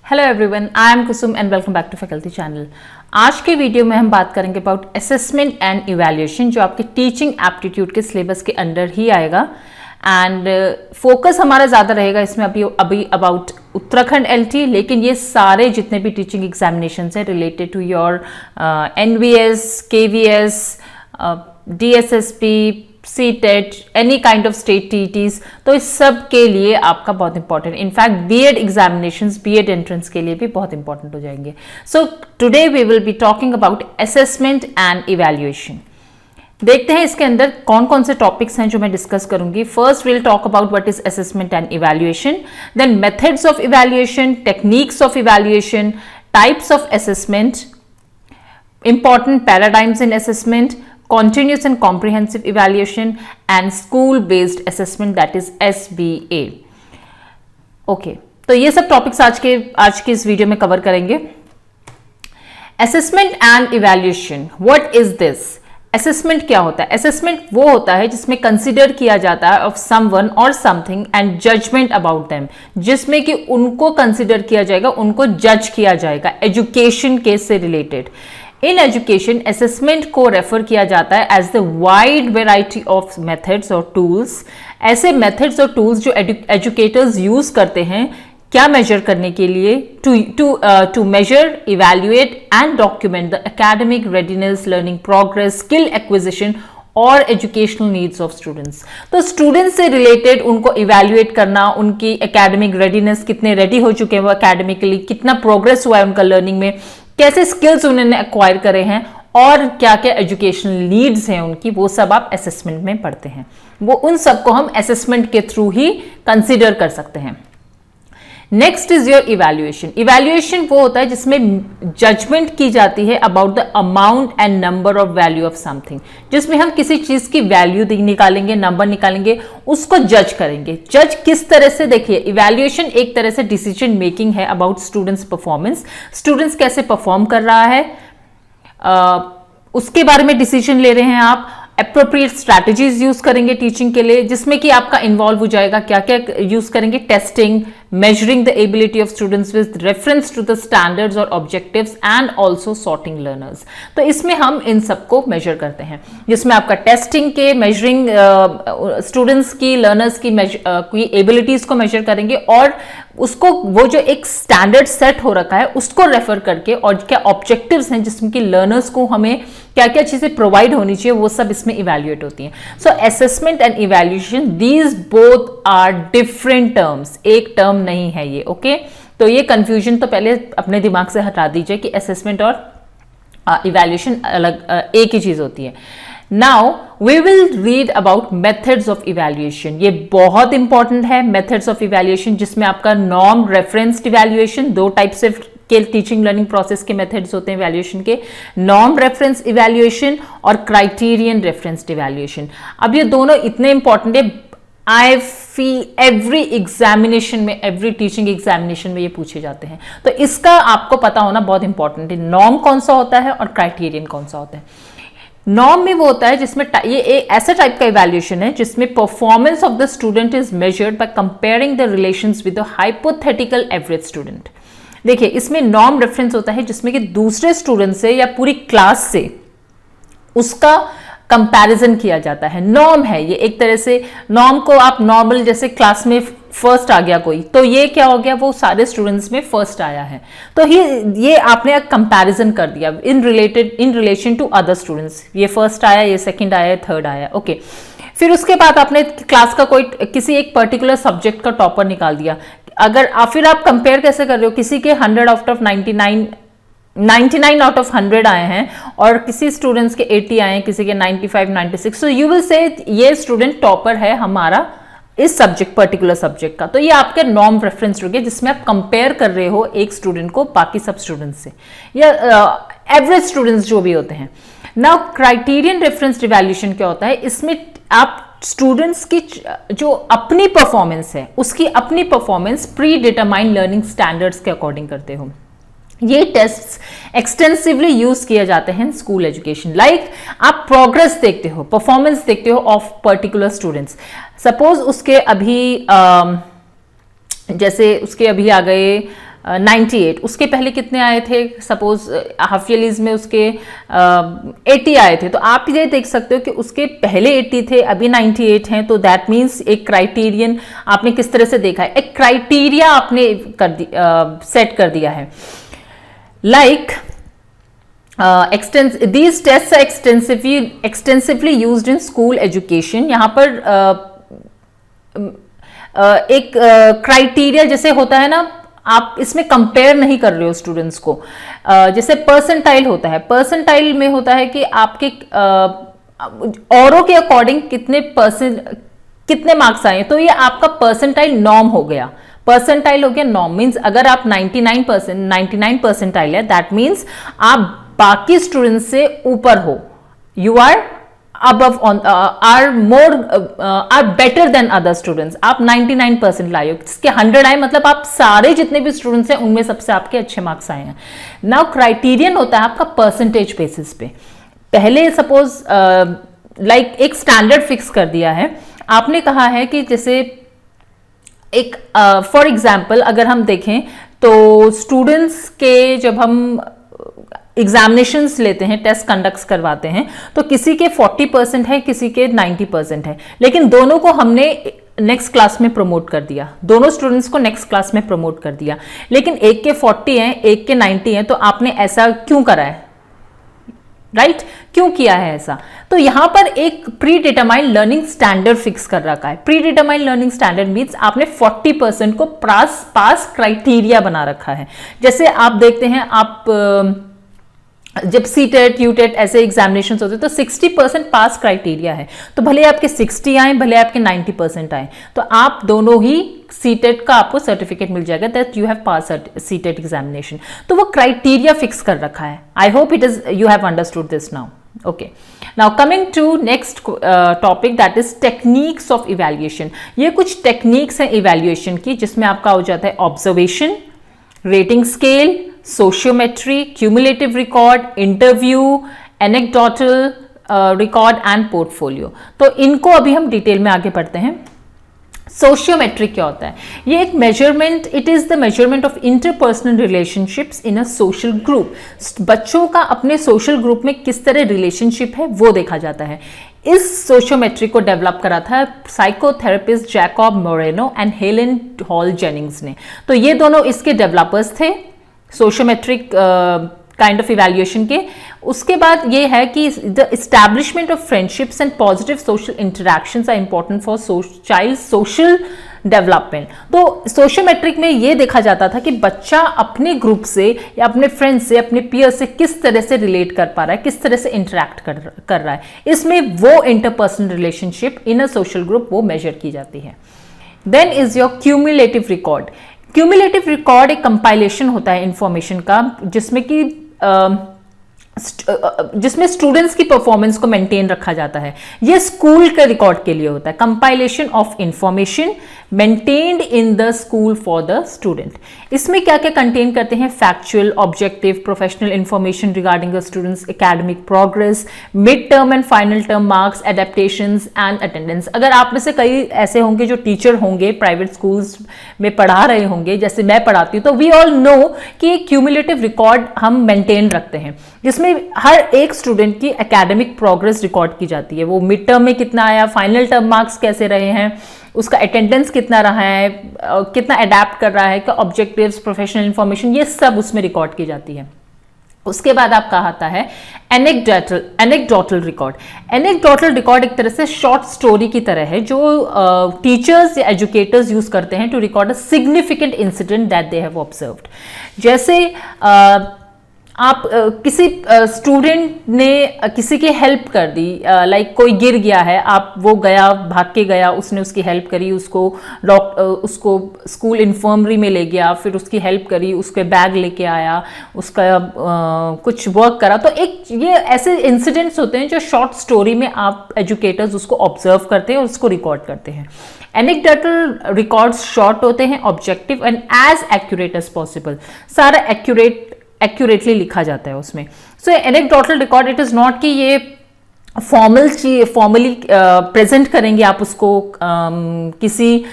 Hello everyone, I am Kusum and welcome back to faculty channel. आज के video में हम बात करेंगे अबाउट असेसमेंट एंड इवैल्यूएशन, जो आपके टीचिंग एप्टीट्यूड के सिलेबस के अंडर ही आएगा। एंड फोकस हमारा ज़्यादा रहेगा इसमें अभी अबाउट उत्तराखंड एलटी, लेकिन ये सारे जितने भी टीचिंग एग्जामिनेशन है related to your NVS, KVS, DSSP, CTET, any kind of state TTs, तो इस सब के लिए आपका बहुत important, in fact BEd examinations, BEd entrance के लिए भी बहुत इंपॉर्टेंट हो जाएंगे। So today we will be talking about assessment and evaluation. देखते हैं इसके अंदर कौन कौन से टॉपिक्स हैं जो मैं डिस्कस करूंगी। First will talk about what is assessment and evaluation, then methods of evaluation, techniques of evaluation, types of assessment, important paradigms in assessment, continuous and comprehensive evaluation, and school based assessment, that is SBA. Okay, तो ये सब topics आज के इस video में cover करेंगे। Assessment and evaluation, what is this? Assessment क्या होता है? असेसमेंट वो होता है जिसमें कंसिडर किया जाता है ऑफ समवन और something and judgement about them, जिसमें कि उनको कंसिडर किया जाएगा, उनको जज किया जाएगा एजुकेशन केस से रिलेटेड। इन एजुकेशन असेसमेंट को रेफर किया जाता है as the wide variety of methods और टूल्स, ऐसे मेथड्स और टूल्स जो एजुकेटर्स यूज करते हैं क्या मेजर करने के लिए, to measure, evaluate and document the academic readiness, learning progress, skill acquisition और एजुकेशनल नीड्स ऑफ स्टूडेंट्स। तो स्टूडेंट्स से रिलेटेड उनको इवैल्यूएट करना, उनकी एकेडमिक रेडीनेस, कितने रेडी हो चुके हैं वो एकेडमिकली, कितना प्रोग्रेस हुआ है उनका लर्निंग में, कैसे स्किल्स उन्होंने एक्वायर करे हैं और क्या क्या एजुकेशनल नीड्स हैं उनकी, वो सब आप असेसमेंट में पढ़ते हैं। वो उन सब को हम असेसमेंट के थ्रू ही कंसीडर कर सकते हैं। Next is your evaluation. Evaluation वो होता है जिसमें जजमेंट की जाती है about the amount and number of value of something, जिसमें हम किसी चीज की वैल्यू निकालेंगे, नंबर निकालेंगे, उसको जज करेंगे। जज किस तरह से? देखिए, इवैल्यूएशन एक तरह से डिसीजन मेकिंग है अबाउट स्टूडेंट्स परफॉर्मेंस, स्टूडेंट्स कैसे परफॉर्म कर रहा है उसके बारे में डिसीजन ले रहे हैं आप। अप्रोप्रिएट स्ट्रैटेजीज यूज करेंगे टीचिंग के लिए, जिसमें कि आपका इन्वॉल्व हो जाएगा क्या क्या यूज करेंगे, testing, measuring the ability of students with reference to the standards और objectives and also sorting learners। तो इसमें हम इन सबको मेजर करते हैं, जिसमें आपका टेस्टिंग के मेजरिंग स्टूडेंट्स की, लर्नर्स की एबिलिटीज को मेजर करेंगे और उसको वो जो एक स्टैंडर्ड सेट हो रखा है उसको रेफर करके, और क्या ऑब्जेक्टिव्स हैं जिसमें कि लर्नर्स को हमें क्या क्या चीजें प्रोवाइड होनी चाहिए, वो सब इसमें इवैल्यूएट होती हैं। So assessment and evaluation, these both are different terms, एक टर्म नहीं है ये। ओके, तो ये कंफ्यूजन तो पहले अपने दिमाग से हटा दीजिए कि असेसमेंट और इवैल्यूएशन अलग एक ही चीज होती है। Now we will read about methods of evaluation. ये बहुत इंपॉर्टेंट है, मेथड्स ऑफ इवैल्यूएशन, जिसमें आपका नॉर्म रेफरेंस्ड इवैल्यूएशन, दो टाइप से के टीचिंग लर्निंग प्रोसेस के मेथड्स होते हैं इवैल्यूएशन के, नॉर्म रेफरेंस इवैल्यूएशन और क्राइटेरियन रेफरेंस्ड इवैल्यूएशन। अब ये दोनों इतने इंपॉर्टेंट है, आई फील एवरी एग्जामिनेशन में, एवरी टीचिंग एग्जामिनेशन में ये पूछे जाते हैं, तो इसका आपको पता होना बहुत इंपॉर्टेंट है। नॉर्म कौन सा होता है और क्राइटेरियन कौन सा होता है? नॉर्म में वो होता है जिसमें ये एक ऐसा टाइप का इवैल्यूएशन है जिसमें performance of the student is measured by comparing the relations with the hypothetical average student. देखिए, इसमें नॉर्म रेफरेंस होता है जिसमें कि दूसरे स्टूडेंट से या पूरी क्लास से उसका कंपैरिजन किया जाता है। नॉर्म है ये, एक तरह से नॉर्म को आप नॉर्मल, जैसे क्लास में फर्स्ट आ गया कोई, तो ये क्या हो गया, वो सारे स्टूडेंट्स में फर्स्ट आया है, तो ये आपने एक कंपैरिजन कर दिया in relation to other students, ये फर्स्ट आया, ये सेकंड आया, थर्ड आया। ओके, फिर उसके बाद आपने क्लास का कोई किसी एक पर्टिकुलर सब्जेक्ट का टॉपर निकाल दिया। अगर फिर आप कंपेयर कैसे कर रहे हो, किसी के 100 आउट ऑफ 99 आउट ऑफ 100 आए हैं और किसी स्टूडेंट्स के 80 आए हैं, किसी के 95, 96, सो यू विल से ये स्टूडेंट टॉपर है हमारा इस सब्जेक्ट, पर्टिकुलर सब्जेक्ट का। तो ये आपके नॉर्म रेफरेंस हो गया जिसमें आप कंपेयर कर रहे हो एक स्टूडेंट को बाकी सब स्टूडेंट्स से, या एवरेज स्टूडेंट्स जो भी होते हैं। नाउ क्राइटेरियन रेफरेंस इवैल्यूएशन क्या होता है? इसमें आप स्टूडेंट्स की जो अपनी परफॉर्मेंस है, उसकी अपनी performance pre determined learning standards के अकॉर्डिंग करते हो। ये टेस्ट्स एक्सटेंसिवली यूज किए जाते हैं स्कूल एजुकेशन। लाइक आप प्रोग्रेस देखते हो, परफॉर्मेंस देखते हो ऑफ पर्टिकुलर स्टूडेंट्स। सपोज उसके अभी जैसे उसके अभी आ गए 98, उसके पहले कितने आए थे, सपोज हाफ ईयरलीज में उसके 80 आए थे, तो आप ये देख सकते हो कि उसके पहले 80 थे, अभी 98 हैं, तो दैट मीन्स एक क्राइटेरियन आपने किस तरह से देखा है, एक क्राइटेरिया आपने सेट कर दिया है। Like these tests are extensively used in school education। यहाँ पर एक क्राइटेरिया जैसे होता है ना, आप इसमें कंपेयर नहीं कर रहे हो स्टूडेंट्स को, जैसे परसेंटाइल होता है, परसेंटाइल में होता है कि आपके औरों के अकॉर्डिंग कितने मार्क्स आए, तो ये आपका परसेंटाइल नॉर्म हो गया, परसेंटाइल हो गया नॉर्म, मीन्स अगर आप 99 परसेंटाइल है, दैट मीन्स आप बाकी स्टूडेंट्स से ऊपर हो, you are above on are better than other students। आप 99% लाए हो, इसके 100 आए, मतलब आप सारे जितने भी स्टूडेंट्स हैं उनमें सबसे आपके अच्छे मार्क्स आए हैं। नाउ क्राइटेरियन होता है आपका परसेंटेज बेसिस पे। पहले सपोज लाइक एक स्टैंडर्ड फिक्स कर दिया है, आपने कहा है कि जैसे एक फॉर एग्जाम्पल अगर हम देखें तो स्टूडेंट्स के जब हम एग्जामिनेशंस लेते हैं, टेस्ट कंडक्ट करवाते हैं, तो किसी के 40% है, किसी के 90% है, लेकिन दोनों को हमने नेक्स्ट क्लास में प्रमोट कर दिया, दोनों स्टूडेंट्स को नेक्स्ट क्लास में प्रमोट कर दिया, लेकिन एक के 40 हैं, एक के 90 हैं, तो आपने ऐसा क्यों करा है, राइट क्यों किया है ऐसा? तो यहां पर एक pre determined learning standard fix कर रखा है। Pre determined learning standard means आपने 40% को पास क्राइटेरिया बना रखा है। जैसे आप देखते हैं, आप जब सीटेट यूटेट ऐसे एग्जामिनेशन होते हैं तो 60% पास क्राइटेरिया है, तो भले आपके 60 आए, भले आपके 90% आए, तो आप दोनों ही सीटेट का आपको सर्टिफिकेट मिल जाएगा that you have pass CTET examination. तो वो क्राइटेरिया फिक्स कर रखा है। I hope it is you have understood this now. Okay, now coming to next topic that is techniques of evaluation. ये कुछ टेक्निक्स हैं इवैल्यूएशन की, जिसमें आपका हो जाता है observation, rating scale, sociometry, cumulative record, interview, anecdotal record and portfolio. तो इनको अभी हम डिटेल में आगे पढ़ते हैं। सोशियोमेट्री क्या होता है? ये एक measurement, it is the measurement of interpersonal relationships in a social group. बच्चों का अपने सोशल ग्रुप में किस तरह रिलेशनशिप है वो देखा जाता है। इस सोशियोमेट्री को डेवलप करा था psychotherapist Jacob Moreno and Helen hall Jennings ने। तो ये दोनों इसके डेवलपर्स थे सोशियोमेट्रिक काइंड ऑफ इवैल्यूएशन के। उसके बाद ये है कि the establishment of friendships and positive social interactions are important for child social development. तो सोशियोमेट्रिक में ये देखा जाता था कि बच्चा अपने ग्रुप से या अपने फ्रेंड से, अपने पीयर से किस तरह से रिलेट कर पा रहा है, किस तरह से इंटरैक्ट कर रहा है। इसमें वो interpersonal relationship in a social group वो मेजर की जाती है। Then is your cumulative record. Cumulative record एक कंपाइलेशन होता है इंफॉर्मेशन का, जिसमें स्टूडेंट्स की परफॉर्मेंस को मेंटेन रखा जाता है। ये स्कूल के रिकॉर्ड के लिए होता है। Compilation of information maintained in the school for the student. इसमें क्या क्या कंटेन करते हैं? Factual, objective, professional information regarding the students academic progress, mid term and final term marks, adaptations and attendance. अगर आप में से कई ऐसे होंगे जो टीचर होंगे, प्राइवेट स्कूल्स में पढ़ा रहे होंगे, जैसे मैं पढ़ाती हूँ, तो वी ऑल नो कि क्यूमुलेटिव रिकॉर्ड हम मेंटेन रखते हैं, जिसमें हर एक स्टूडेंट की एकेडमिक प्रोग्रेस रिकॉर्ड की जाती है। वो मिड टर्म में कितना आया, फाइनल टर्म मार्क्स कैसे रहे हैं, उसका अटेंडेंस कितना रहा है, कितना अडेप्ट कर रहा है, क्या ऑब्जेक्टिव्स, प्रोफेशनल इंफॉर्मेशन, ये सब उसमें रिकॉर्ड की जाती है। उसके बाद आपका आता है एनेक्डोटल रिकॉर्ड। एनेक्डोटल रिकॉर्ड एक तरह से शॉर्ट स्टोरी की तरह है, जो टीचर्स या एजुकेटर्स यूज करते हैं to record a significant incident that they have observed. जैसे आप किसी स्टूडेंट ने किसी की हेल्प कर दी, लाइक कोई गिर गया है, आप वो गया, भाग के गया, उसने उसकी हेल्प करी, उसको स्कूल इन्फर्मरी में ले गया, फिर उसकी हेल्प करी, उसके बैग लेके आया, उसका कुछ वर्क करा। तो एक ये ऐसे इंसिडेंट्स होते हैं जो शॉर्ट स्टोरी में आप एजुकेटर्स उसको ऑब्जर्व करते हैं और उसको रिकॉर्ड करते हैं। एनेक्डोटल रिकॉर्ड्स शॉर्ट होते हैं, objective and as accurate as possible. सारा एक्यूरेटली लिखा जाता है उसमें। So anecdotal record, it is not कि ये फॉर्मली प्रेजेंट करेंगे आप उसको, किसी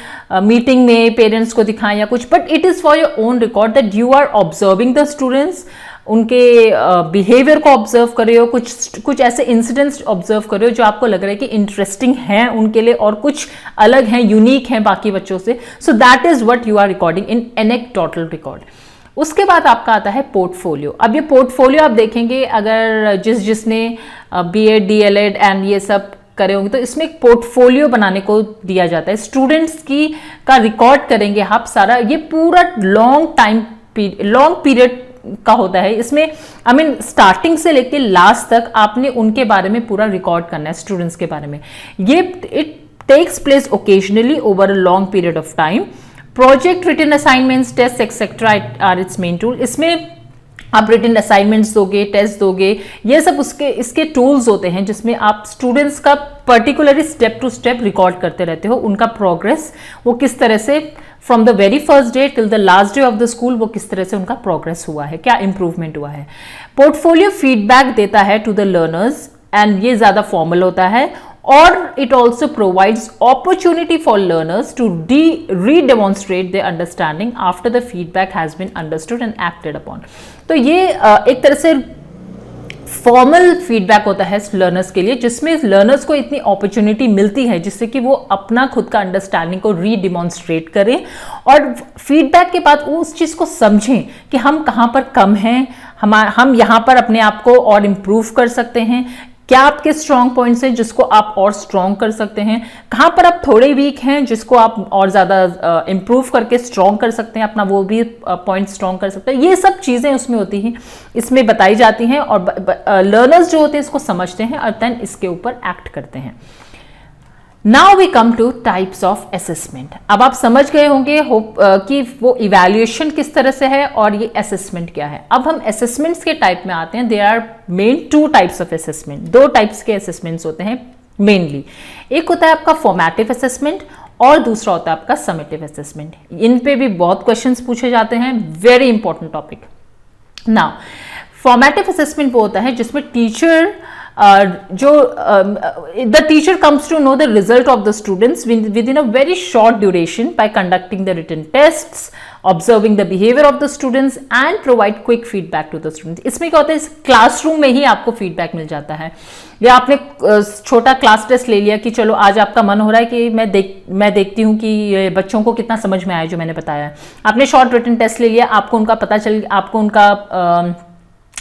मीटिंग में पेरेंट्स को दिखाएं या कुछ, but it is for your own record that you are observing the students, उनके बिहेवियर को ऑब्जर्व कर रहे हो, कुछ ऐसे इंसिडेंट्स ऑब्जर्व कर रहे हो जो आपको लग रहा है कि इंटरेस्टिंग हैं उनके लिए और कुछ अलग हैं, यूनिक हैं बाकी बच्चों से. So that is what you are recording in anecdotal record. उसके बाद आपका आता है पोर्टफोलियो. अब ये पोर्टफोलियो आप देखेंगे अगर जिसने बीएड, डीएलएड एंड ये सब करे होंगे तो इसमें एक पोर्टफोलियो बनाने को दिया जाता है. स्टूडेंट्स की का रिकॉर्ड करेंगे आप सारा, ये पूरा लॉन्ग पीरियड का होता है. इसमें स्टार्टिंग से लेके लास्ट तक आपने उनके बारे में पूरा रिकॉर्ड करना है, स्टूडेंट्स के बारे में. ये it takes place occasionally over a long period of time. Project, written assignments, test etcetera are its main tool. इसमें आप रिटन असाइनमेंट्स दोगे, टेस्ट दोगे, ये सब इसके टूल्स होते हैं जिसमें आप स्टूडेंट्स का particularly step to step record करते रहते हो, उनका प्रोग्रेस वो किस तरह से from the very first day till the last day of the school वो किस तरह से उनका प्रोग्रेस हुआ है, क्या इंप्रूवमेंट हुआ है. पोर्टफोलियो फीडबैक देता है टू द लर्नर्स एंड ये ज्यादा फॉर्मल होता है. Or it also provides opportunity for learners to re-demonstrate their understanding after the feedback has been understood and acted upon. तो ये एक तरह से फॉर्मल फीडबैक होता है लर्नर्स के लिए, जिसमें लर्नर्स को इतनी अपॉर्चुनिटी मिलती है जिससे कि वो अपना खुद का अंडरस्टैंडिंग को रीडिमॉन्स्ट्रेट करें और फीडबैक के बाद वो उस चीज़ को समझें कि हम कहाँ पर कम हैं, हम यहाँ पर अपने आप को और इम्प्रूव कर सकते हैं, क्या आपके स्ट्रॉन्ग पॉइंट्स हैं जिसको आप और स्ट्रॉन्ग कर सकते हैं, कहाँ पर आप थोड़े वीक हैं जिसको आप और ज़्यादा इम्प्रूव करके स्ट्रॉन्ग कर सकते हैं, अपना वो भी पॉइंट स्ट्रॉन्ग कर सकते हैं. ये सब चीज़ें उसमें होती हैं, इसमें बताई जाती हैं और लर्नर्स जो होते हैं इसको समझते हैं और देन इसके ऊपर एक्ट करते हैं. Now we come to types of assessment. अब आप समझ गए होंगे कि वो इवैल्यूएशन किस तरह से है और ये असेसमेंट क्या है. अब हम असेसमेंट्स के टाइप में आते हैं. There are main 2 types of assessment. 2 types के असेसमेंट्स होते हैं मेनली. एक होता है आपका फॉर्मेटिव असेसमेंट और दूसरा होता है आपका समेटिव असेसमेंट. इन पे भी बहुत क्वेश्चंस पूछे जाते हैं, very important topic. Now formative assessment वो होता है जिसमें teacher the teacher comes to know the result of the students within a very short duration by conducting the written tests, observing the behavior of the students and provide quick feedback to the students. इसमें क्या होता है, इस classroom में ही आपको feedback मिल जाता है. या आपने छोटा क्लास टेस्ट ले लिया कि चलो आज आपका मन हो रहा है कि मैं देखती हूँ कि बच्चों को कितना समझ में आया जो मैंने बताया है. आपने शॉर्ट रिटन टेस्ट ले लिया, आपको उनका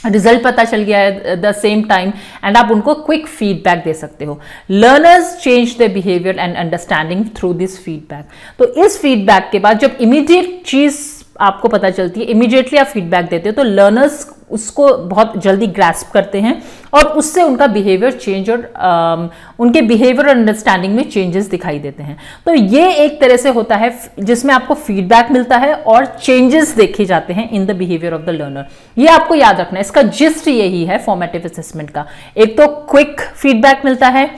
रिजल्ट पता चल गया है द सेम टाइम एंड आप उनको क्विक फीडबैक दे सकते हो. Learners change the behaviour and understanding through this feedback. तो इस फीडबैक के बाद जब इमीडिएट चीज आपको पता चलती है, इमीडिएटली आप फीडबैक देते हो तो लर्नर्स उसको बहुत जल्दी ग्रैस्प करते हैं और उससे उनका बिहेवियर चेंज और उनके बिहेवियर और अंडरस्टैंडिंग में चेंजेस दिखाई देते हैं. तो ये एक तरह से होता है जिसमें आपको फीडबैक मिलता है और चेंजेस देखे जाते हैं in the behaviour of the learner. ये आपको याद रखना है, इसका जिस्ट यही है फॉर्मेटिव असेसमेंट का. एक तो क्विक फीडबैक मिलता है,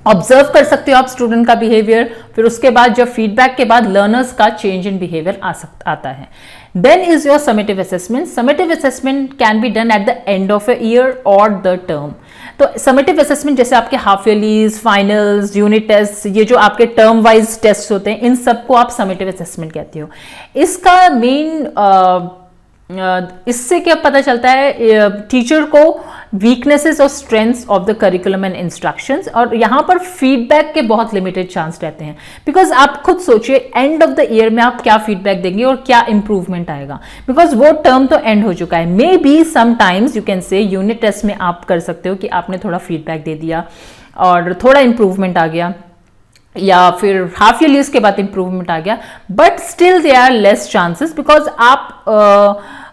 ऑब्जर्व कर सकते हो आप स्टूडेंट का बिहेवियर, फिर उसके बाद जब फीडबैक के बाद लर्नर्स का चेंज इन बिहेवियर आता है. Then is your summative assessment. Summative assessment can be done at the end of a year और द टर्म. तो समेटिव असेसमेंट जैसे आपके half yearlies, finals, unit test, ये जो आपके टर्म वाइज टेस्ट होते हैं, इन सबको आप समेटिव असेसमेंट कहते हो. इसका मेन इससे क्या पता चलता है, टीचर को वीकनेसेस और strengths of the curriculum and instructions. और यहाँ पर फीडबैक के बहुत लिमिटेड चांस रहते हैं, बिकॉज आप खुद सोचिए एंड ऑफ द ईयर में आप क्या फीडबैक देंगे और क्या इंप्रूवमेंट आएगा, बिकॉज वो टर्म तो एंड हो चुका है. Maybe sometimes you can say unit test में आप कर सकते हो कि आपने थोड़ा फीडबैक दे दिया और थोड़ा इंप्रूवमेंट आ गया, या फिर हाफ ईयरलीज के बाद इंप्रूवमेंट आ गया, but still they are less chances because आप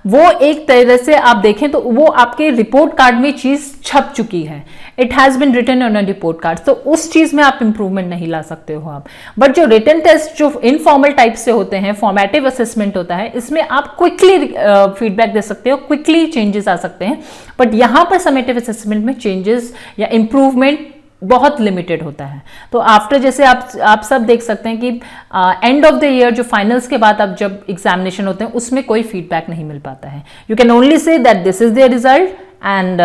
वो एक तरह से आप देखें तो वो आपके रिपोर्ट कार्ड में चीज छप चुकी है, it has been written on a report card, तो उस चीज में आप इंप्रूवमेंट नहीं ला सकते हो आप. बट जो रिटन टेस्ट जो इनफॉर्मल टाइप से होते हैं, फॉर्मेटिव असेसमेंट होता है, इसमें आप क्विकली फीडबैक दे सकते हो, क्विकली चेंजेस आ सकते हैं. बट यहां पर समेटिव असेसमेंट में चेंजेस या इंप्रूवमेंट बहुत लिमिटेड होता है. तो आफ्टर जैसे आप सब देख सकते हैं कि एंड ऑफ द ईयर जो फाइनल्स के बाद अब जब एग्जामिनेशन होते हैं उसमें कोई फीडबैक नहीं मिल पाता है. You can only say that this is there result and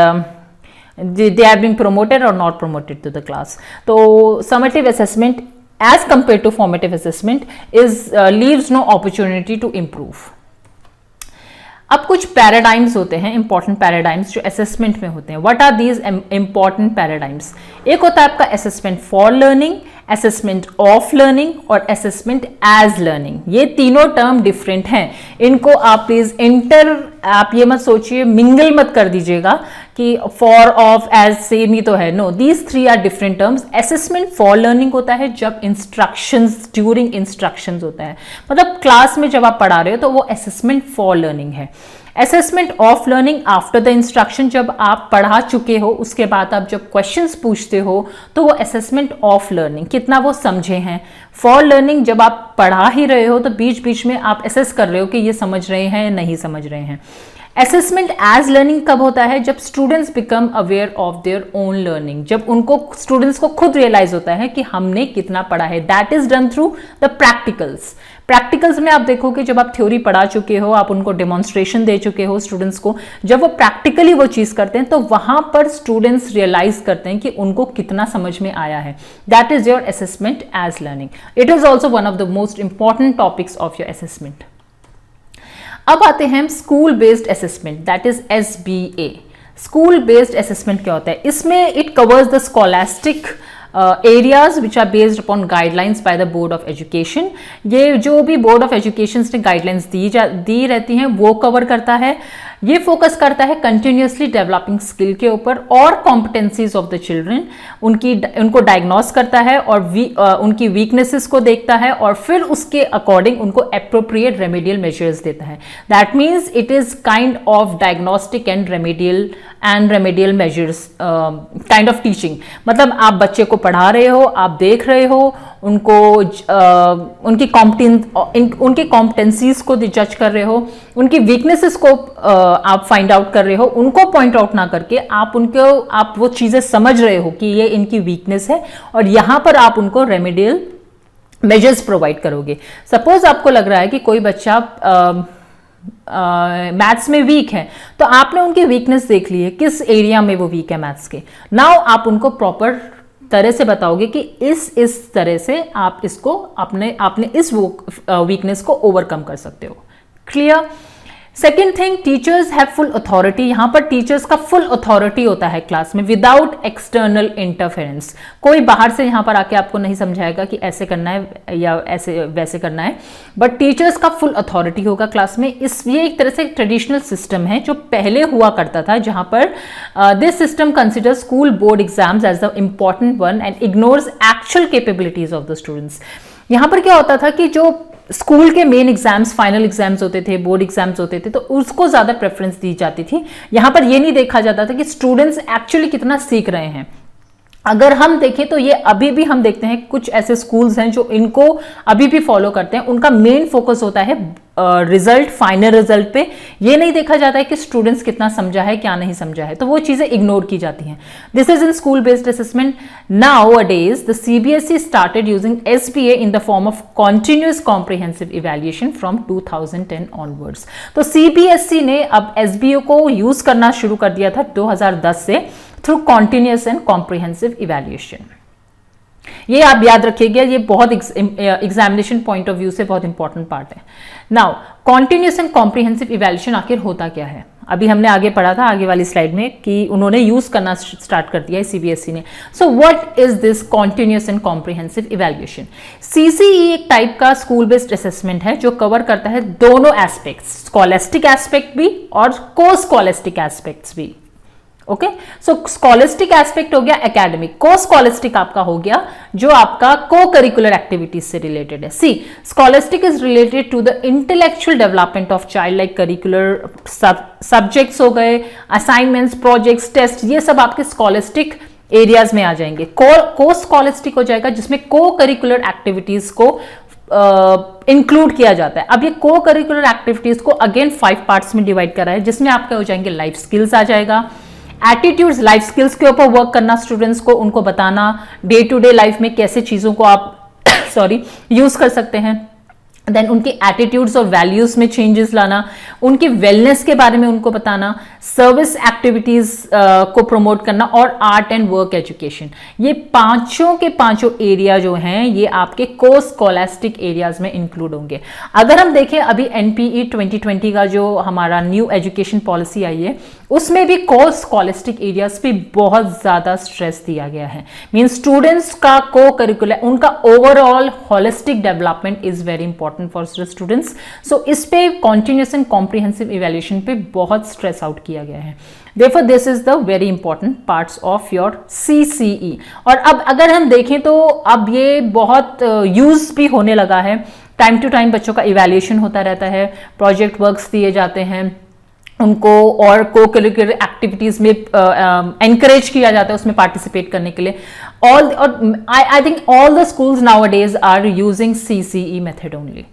they are being promoted or not promoted to the class. तो summative assessment as compared to formative assessment leaves no opportunity to improve. अब कुछ paradigms होते हैं, important paradigms जो assessment में होते हैं. What are these important paradigms? एक होता है आपका assessment for learning, assessment of learning और असेसमेंट एज लर्निंग. ये तीनों टर्म डिफरेंट हैं. इनको आप प्लीज आप ये मत सोचिए, मिंगल मत कर दीजिएगा कि फॉर ऑफ एज सेम ही तो है. No, these three are different terms. Assessment for learning होता है जब इंस्ट्रक्शंस, ड्यूरिंग इंस्ट्रक्शंस होता है, मतलब क्लास में जब आप पढ़ा रहे हो तो वो असेसमेंट फॉर लर्निंग है. Assessment of learning after the instruction, जब आप पढ़ा चुके हो उसके बाद आप जब क्वेश्चंस पूछते हो तो वो असेसमेंट ऑफ लर्निंग, कितना वो समझे हैं. फॉर लर्निंग, जब आप पढ़ा ही रहे हो तो बीच बीच में आप असेस कर रहे हो कि ये समझ रहे हैं या नहीं समझ रहे हैं. असेसमेंट एज लर्निंग कब होता है? जब students become aware of their own learning, जब उनको, स्टूडेंट्स को खुद रियलाइज होता है कि हमने कितना पढ़ा है. That is done through the practicals. Practicals में आप देखोगे जब आप थ्योरी पढ़ा चुके हो, आप उनको डेमोन्स्ट्रेशन दे चुके हो स्टूडेंट्स को, जब वो प्रैक्टिकली वो चीज करते हैं तो वहां पर स्टूडेंट्स रियलाइज करते हैं कि उनको कितना समझ में आया है. That is your assessment as learning. It is also one of the most important topics of your assessment. अब आते हैं school based assessment, that is SBA. School based assessment क्या होता है? इसमें it covers the scholastic areas which are based upon guidelines by the Board of Education. ये जो भी Board of Education ने guidelines दी रहती हैं वो कवर करता है. ये फोकस करता है कंटिन्यूसली डेवलपिंग स्किल के ऊपर और कॉम्पिटेंसीज ऑफ द चिल्ड्रन. उनको डायग्नोस करता है और उनकी वीकनेसेस को देखता है और फिर उसके अकॉर्डिंग उनको अप्रोप्रिएट रेमेडियल मेजर्स देता है. That means it is kind of diagnostic and remedial measures kind of teaching. मतलब आप बच्चे को पढ़ा रहे हो, आप देख रहे हो उनको, उनकी कॉम्पिटेंसीज को जज कर रहे हो, उनकी वीकनेसेस को आप फाइंड आउट कर रहे हो, उनको पॉइंट आउट ना करके आप वो चीजें समझ रहे हो कि ये इनकी वीकनेस है और यहां पर आप उनको रेमेडियल मेजर्स प्रोवाइड करोगे. सपोज आपको लग रहा है कि कोई बच्चा मैथ्स में वीक है, तो आपने उनकी वीकनेस देख ली है, किस एरिया में वो वीक है मैथ्स के. नाउ आप उनको प्रॉपर तरह से बताओगे कि इस तरह से आप इसको आपने इस वीकनेस को ओवरकम कर सकते हो. Clear? Second thing, teachers have full authority. यहां पर टीचर्स का फुल अथॉरिटी होता है क्लास में विदाउट एक्सटर्नल इंटरफेरेंस. कोई बाहर से यहां पर आके आपको नहीं समझाएगा कि ऐसे करना है या ऐसे वैसे करना है, बट टीचर्स का फुल अथॉरिटी होगा क्लास में. ये एक तरह से ट्रेडिशनल सिस्टम है जो पहले हुआ करता था, जहां पर this system consider school board exams as the important one and ignores actual capabilities of the students. यहां पर क्या होता था कि जो स्कूल के मेन एग्जाम्स, फाइनल एग्जाम्स होते थे, बोर्ड एग्जाम्स होते थे, तो उसको ज्यादा प्रेफरेंस दी जाती थी. यहां पर ये नहीं देखा जाता था कि स्टूडेंट्स एक्चुअली कितना सीख रहे हैं. अगर हम देखें तो ये अभी भी हम देखते हैं कुछ ऐसे स्कूल्स हैं जो इनको अभी भी फॉलो करते हैं. उनका मेन फोकस होता है रिजल्ट, फाइनल रिजल्ट पे. ये नहीं देखा जाता है कि स्टूडेंट्स कितना समझा है, क्या नहीं समझा है, तो वो चीजें इग्नोर की जाती हैं. This is in school based assessment. Now a days the CBSE started using SBA in the form of continuous comprehensive evaluation from 2010 onwards. तो CBSE ने अब SBA को यूज करना शुरू कर दिया था 2010 से through continuous and comprehensive evaluation. ये आप याद रखिएगा, ये बहुत एग्जामिनेशन पॉइंट ऑफ व्यू से बहुत इंपॉर्टेंट पार्ट है. Now continuous and comprehensive evaluation आखिर होता क्या है? अभी हमने आगे पढ़ा था आगे वाली स्लाइड में कि उन्होंने यूज करना स्टार्ट कर दिया है CBSE ने. So what is this continuous and comprehensive evaluation? CCE एक टाइप का स्कूल बेस्ड असेसमेंट है जो कवर करता है दोनों एस्पेक्ट्स, स्कॉलेस्टिक एस्पेक्ट भी और को स्कॉलेस्टिक एस्पेक्ट्स भी. ओके, सो स्कॉलिस्टिक एस्पेक्ट हो गया एकेडमिक, को स्कॉलिस्टिक आपका हो गया जो आपका को करिकुलर एक्टिविटीज से रिलेटेड है. See, scholastic is related to the intellectual development of child, like curricular subjects हो गए, असाइनमेंट्स, प्रोजेक्ट्स, टेस्ट, ये सब आपके स्कॉलिस्टिक एरियाज में आ जाएंगे. को स्कॉलिस्टिक हो जाएगा जिसमें को करिकुलर एक्टिविटीज को इंक्लूड किया जाता है. अब ये को करिकुलर एक्टिविटीज को अगेन 5 पार्ट्स में डिवाइड करा है, जिसमें आपके हो जाएंगे लाइफ स्किल्स आ जाएगा, एटीट्यूड्स, लाइफ स्किल्स के ऊपर वर्क करना, स्टूडेंट्स को उनको बताना डे टू डे लाइफ में कैसे चीजों को आप यूज कर सकते हैं. देन उनके एटीट्यूड्स और वैल्यूज में चेंजेस लाना, उनके वेलनेस के बारे में उनको बताना, सर्विस एक्टिविटीज को प्रमोट करना और आर्ट एंड वर्क एजुकेशन। ये पांचों के पांचों एरिया जो हैं ये आपके को स्कॉलास्टिक एरियाज में इंक्लूड होंगे। अगर हम देखें अभी एनपीई 2020 का जो हमारा न्यू एजुकेशन पॉलिसी आई है उसमें भी को स्कॉलास्टिक एरियाज पे बहुत ज्यादा स्ट्रेस दिया गया है। मीन स्टूडेंट्स का को करिकुलर, उनका overall holistic development is very important for students. So इस पे कॉन्टिन्यूस एंड कॉम्प्रिहेंसिव इवैल्यूएशन पे बहुत स्ट्रेस आउट किया गया है। Therefore, this is the very important parts of your CCE। और अब अगर हम देखें तो अब ये बहुत यूज भी होने लगा है। टाइम टू टाइम बच्चों का इवैल्यूएशन होता रहता है, प्रोजेक्ट वर्क्स दिए जाते हैं उनको और को करिकुलर एक्टिविटीज में एनकरेज किया जाता है उसमें पार्टिसिपेट करने के लिए। All I think all the schools nowadays are using CCE method only.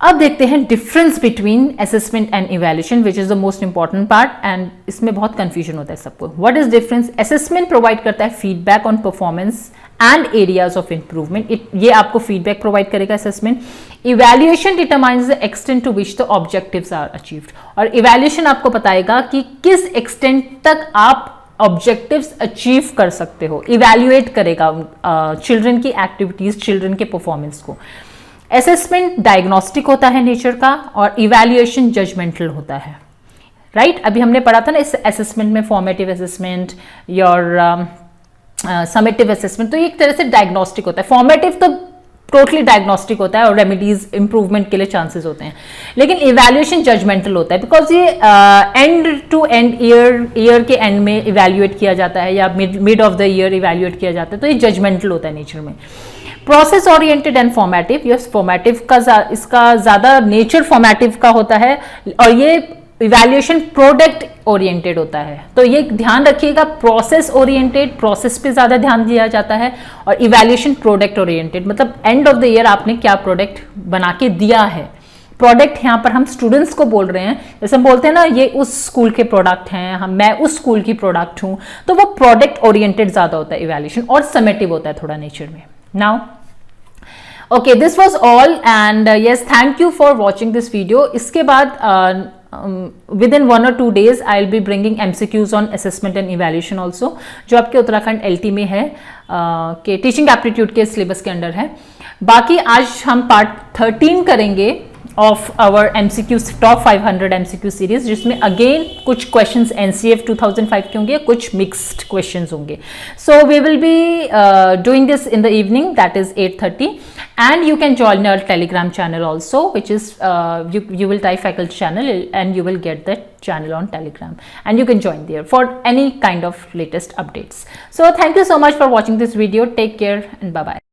अब देखते हैं difference between assessment and evaluation which is the most important part, and इसमें बहुत कंफ्यूजन होता है सबको। What is difference? Assessment provide करता है feedback on performance and areas of improvement, ये आपको फीडबैक प्रोवाइड करेगा assessment. Evaluation determines the extent to which the objectives are achieved, और इवैल्यूएशन आपको बताएगा कि किस एक्सटेंट तक आप ऑब्जेक्टिव्स अचीव कर सकते हो। इवैल्यूएट करेगा चिल्ड्रन की एक्टिविटीज, चिल्ड्रन के परफॉर्मेंस को। असेसमेंट डायग्नोस्टिक होता है नेचर का और इवैल्यूएशन जजमेंटल होता है, राइट? अभी हमने पढ़ा था ना इस असेसमेंट में फॉर्मेटिव असेसमेंट और समेटिव असेसमेंट, तो ये एक तरह से डायग्नोस्टिक होता है। फॉर्मेटिव तो टोटली डायग्नोस्टिक होता है और रेमेडीज इंप्रूवमेंट के लिए चांसेस होते हैं, लेकिन इवैल्यूएशन जजमेंटल होता है बिकॉज ये एंड टू एंड ईयर के एंड में इवैल्यूएट किया जाता है या mid of the year evaluate किया जाता है, तो ये जजमेंटल होता है नेचर में। Process oriented and formative, yes formative का इसका ज्यादा नेचर फॉर्मेटिव का होता है और ये इवैल्यूएशन प्रोडक्ट ओरिएंटेड होता है। तो ये ध्यान रखिएगा, प्रोसेस ओरिएंटेड, प्रोसेस पे ज्यादा ध्यान दिया जाता है, और इवैल्यूएशन प्रोडक्ट ओरिएंटेड मतलब एंड ऑफ द ईयर आपने क्या प्रोडक्ट बना के दिया है। प्रोडक्ट यहाँ पर हम स्टूडेंट्स को बोल रहे हैं, जैसे हम बोलते हैं ना ये उस स्कूल के प्रोडक्ट हैं, मैं उस स्कूल की प्रोडक्ट हूँ, तो वो प्रोडक्ट ओरिएंटेड ज्यादा होता है इवैल्यूएशन, और समेटिव होता है थोड़ा नेचर में। Now, okay, this was all, and yes, thank you for watching this video. इसके बाद within 1 or 2 days I'll be bringing MCQs on assessment and evaluation also, जो आपके उत्तराखंड LT में है कि टीचिंग एप्टीट्यूड के सिलेबस के अंडर है। बाकी आज हम पार्ट 13 करेंगे of our MCQ top 500 MCQ series, जिसमें अगेन कुछ क्वेश्चंस NCF 2005 के होंगे, कुछ मिक्स्ड क्वेश्चंस होंगे। So we will be doing this in the evening, that is 8:30, and you can join our Telegram channel also, which is you will type faculty channel and you will get that channel on Telegram, and you can join there for any kind of latest updates. So thank you so much for watching this video. Take care and bye bye.